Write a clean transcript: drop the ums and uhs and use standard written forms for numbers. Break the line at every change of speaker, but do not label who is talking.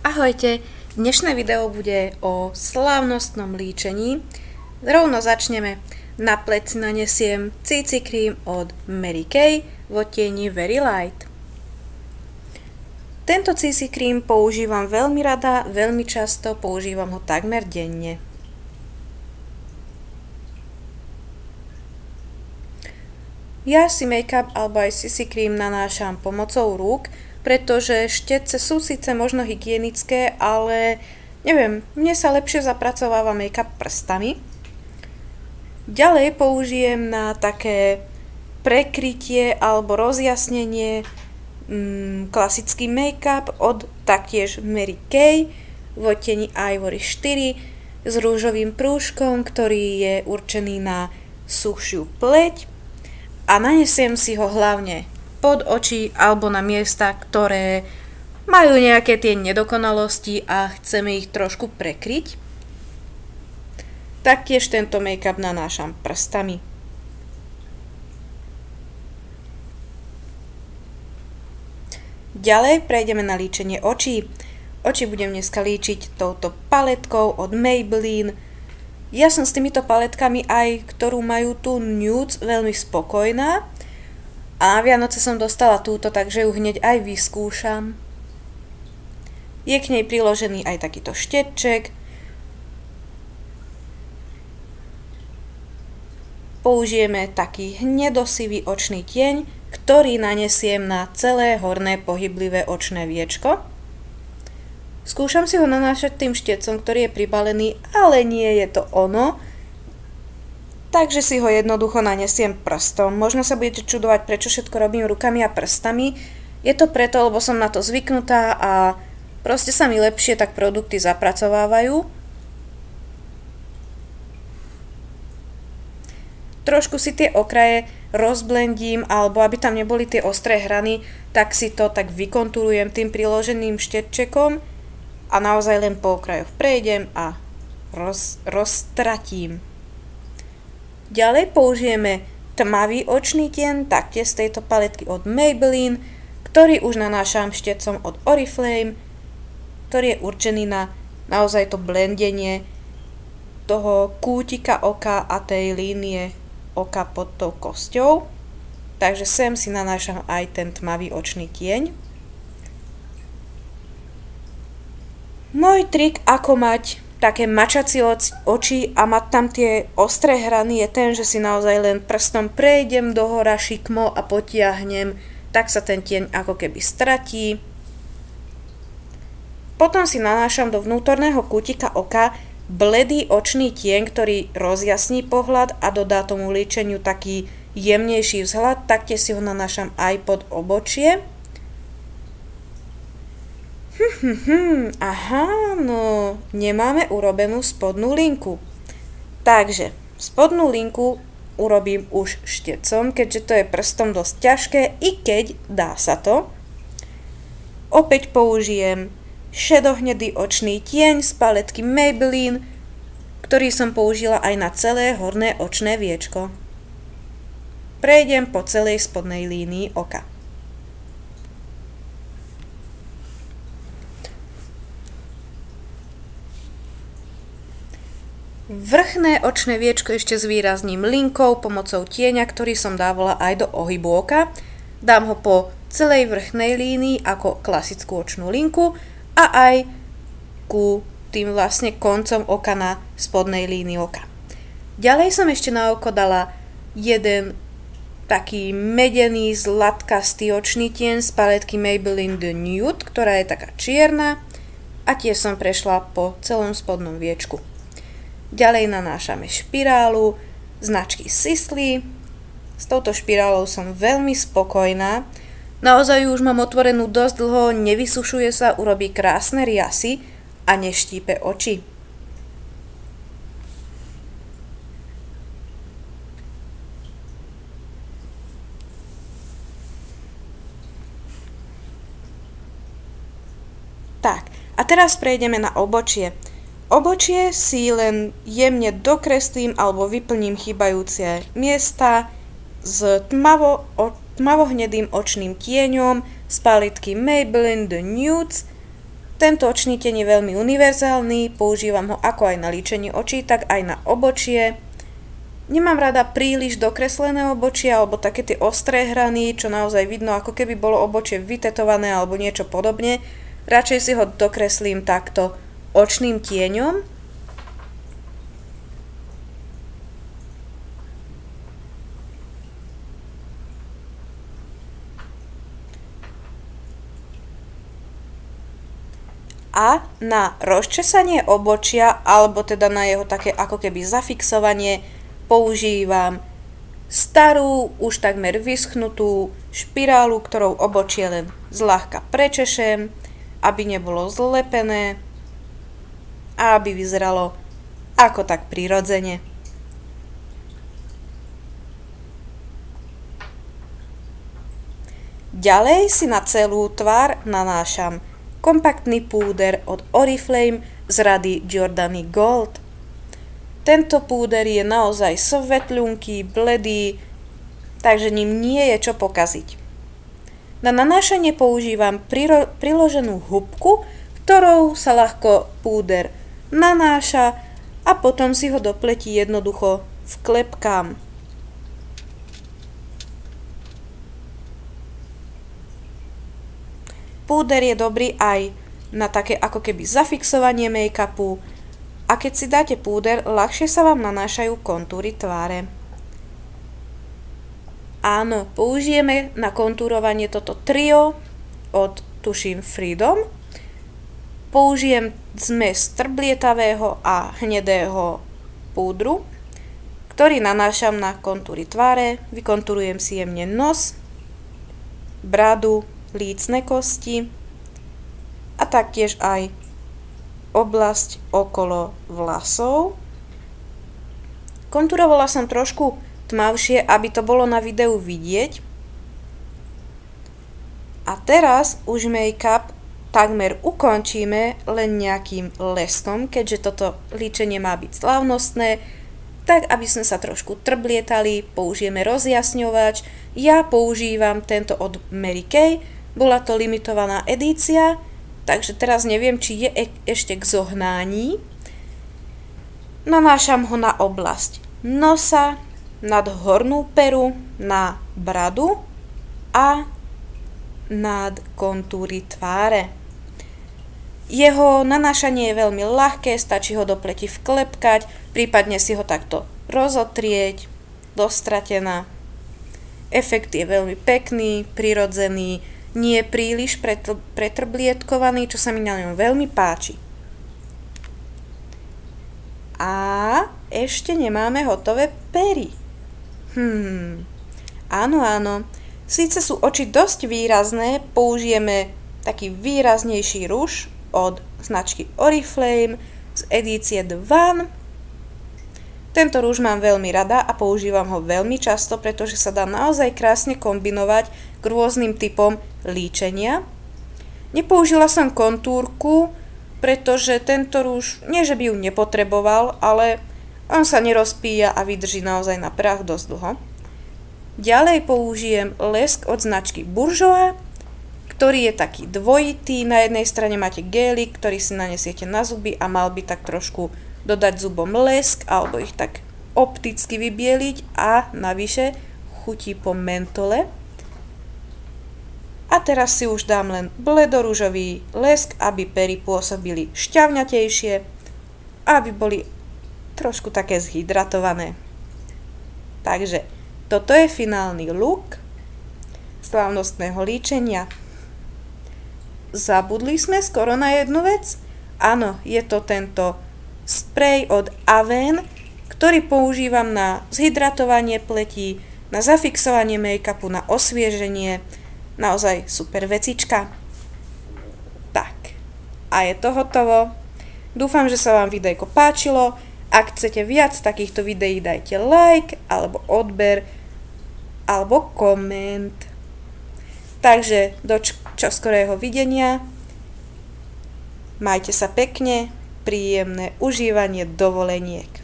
Ahojte, dnešné video bude o slávnostnom líčení. Rovno začneme. Na pleci nanesiem CC Cream od Mary Kay v odtieni Very Light. Tento CC Cream používam veľmi rada, veľmi často, používam ho takmer denne. Ja si make-up alebo aj CC Cream nanášam pomocou rúk, pretože štetce sú síce možno hygienické, ale neviem, mne sa lepšie zapracováva make-up prstami. Ďalej použijem na také prekrytie alebo rozjasnenie klasický make-up od taktiež Mary Kay v odtieni Ivory 4 s rúžovým prúžkom, ktorý je určený na sušiu pleť. A nanesiem si ho hlavne pod oči alebo na miesta, ktoré majú nejaké tie nedokonalosti a chceme ich trošku prekryť. Taktiež tento make-up nanášam prstami. Ďalej prejdeme na líčenie očí. Oči budem dneska líčiť touto paletkou od Maybelline. Ja som s týmito paletkami aj, ktorú majú tu Nudes, veľmi spokojná. A na Vianoce som dostala túto, takže ju hneď aj vyskúšam. Je k nej priložený aj takýto štetček. Použijeme taký hnedosivý očný tieň, ktorý nanesiem na celé horné pohyblivé očné viečko. Skúšam si ho nanášať tým štecom, ktorý je pribalený, ale nie je to ono. Takže si ho jednoducho nanesiem prstom. Možno sa budete čudovať, prečo všetko robím rukami a prstami. Je to preto, lebo som na to zvyknutá a proste sa mi lepšie tak produkty zapracovávajú. Trošku si tie okraje rozblendím, alebo aby tam neboli tie ostré hrany, tak si to tak vykonturujem tým priloženým štetčekom. A naozaj len po okrajoch prejdem a roztratím. Ďalej použijeme tmavý očný tieň, taktiež z tejto paletky od Maybelline, ktorý už nanášam štecom od Oriflame, ktorý je určený na naozaj to blendenie toho kútika oka a tej línie oka pod tou kosťou. Takže sem si nanášam aj ten tmavý očný tieň. Môj trik, ako mať také mačacie oči a mať tam tie ostré hrany, je ten, že si naozaj len prstom prejdem dohora šikmo a potiahnem, tak sa ten tieň ako keby stratí. Potom si nanášam do vnútorného kútika oka bledý očný tieň, ktorý rozjasní pohľad a dodá tomu líčeniu taký jemnejší vzhľad, taktiež si ho nanášam aj pod obočie. Aha, no nemáme urobenú spodnú linku. Takže spodnú linku urobím už štecom, keďže to je prstom dosť ťažké, i keď dá sa to. Opäť použijem šedohnedý očný tieň z paletky Maybelline, ktorý som použila aj na celé horné očné viečko. Prejdem po celej spodnej línii oka. Vrchné očné viečko ešte zvýrazním linkou pomocou tieňa, ktorý som dávala aj do ohybu oka. Dám ho po celej vrchnej línii ako klasickú očnú linku a aj ku tým vlastne koncom oka na spodnej línii oka. Ďalej som ešte na oko dala jeden taký medený zlatkastý očný tieň z paletky Maybelline The Nude, ktorá je taká čierna, a tiež som prešla po celom spodnom viečku. Ďalej nanášame špirálu značky Sisley. S touto špirálou som veľmi spokojná. Naozaj už mám otvorenú dosť dlho, nevysušuje sa, urobí krásne riasy a neštípe oči. Tak, a teraz prejdeme na obočie. Obočie si len jemne dokreslím alebo vyplním chýbajúce miesta s tmavohnedým očným tieňom z paletky Maybelline The Nudes. Tento očný tieň je veľmi univerzálny, používam ho ako aj na líčenie očí, tak aj na obočie. Nemám rada príliš dokreslené obočie alebo také tie ostré hrany, čo naozaj vidno, ako keby bolo obočie vytetované alebo niečo podobne. Radšej si ho dokreslím takto očným tieňom. A na rozčesanie obočia, alebo teda na jeho také ako keby zafixovanie, používam starú, už takmer vyschnutú špirálu, ktorou obočie len zľahka prečešem, aby nebolo zlepené a aby vyzeralo ako tak prirodzene. Ďalej si na celú tvár nanášam kompaktný púder od Oriflame z rady Giordani Gold. Tento púder je naozaj svetľunký, bledý, takže ním nie je čo pokaziť. Na nanášanie používam priloženú húbku, ktorou sa ľahko púder nanáša a potom si ho do pleti jednoducho vklepkám. Púder je dobrý aj na také ako keby zafixovanie make-upu a keď si dáte púder, ľahšie sa vám nanášajú kontúry tváre. Áno, použijeme na kontúrovanie toto trio od tuším Freedom. Použijem zmes trblietavého a hnedého púdru, ktorý nanášam na kontúry tváre. Vykontúrujem si jemne nos, bradu, lícne kosti a taktiež aj oblasť okolo vlasov. Kontúrovala som trošku tmavšie, aby to bolo na videu vidieť. A teraz už make-up takmer ukončíme len nejakým leskom, keďže toto líčenie má byť slávnostné, tak aby sme sa trošku trblietali, použijeme rozjasňovač. Ja používam tento od Mary Kay. Bola to limitovaná edícia, takže teraz neviem, či je ešte k zohnání. Nanášam ho na oblasť nosa, nad hornú peru, na bradu a nad kontúry tváre. Jeho nanášanie je veľmi ľahké, stačí ho do pleti vklepkať, prípadne si ho takto rozotrieť, dostratená. Efekt je veľmi pekný, prirodzený, nie príliš pretrblietkovaný, čo sa mi na ňom veľmi páči. A ešte nemáme hotové pery. Áno. Síce sú oči dosť výrazné, použijeme taký výraznejší ruž od značky Oriflame z edície The One. Tento rúž mám veľmi rada a používam ho veľmi často, pretože sa dá naozaj krásne kombinovať k rôznym typom líčenia. Nepoužila som kontúrku, pretože tento rúž, nie že by ju nepotreboval, ale on sa nerozpíja a vydrží naozaj na prach dosť dlho. Ďalej použijem lesk od značky Bourjois, ktorý je taký dvojitý. Na jednej strane máte gélik, ktorý si nanesiete na zuby a mal by tak trošku dodať zubom lesk alebo ich tak opticky vybieliť a navyše chutí po mentole. A teraz si už dám len bledorúžový lesk, aby pery pôsobili šťavňatejšie a aby boli trošku také zhydratované. Takže toto je finálny look slávnostného líčenia. Zabudli sme skoro na jednu vec? Áno, je to tento sprej od Avène, ktorý používam na zhydratovanie pleti, na zafixovanie make-upu, na osvieženie. Naozaj super vecička. Tak, a je to hotovo. Dúfam, že sa vám videjko páčilo. Ak chcete viac takýchto videí, dajte like, alebo odber, alebo koment. Takže do čoskorého videnia. Majte sa pekne, príjemné užívanie dovoleniek.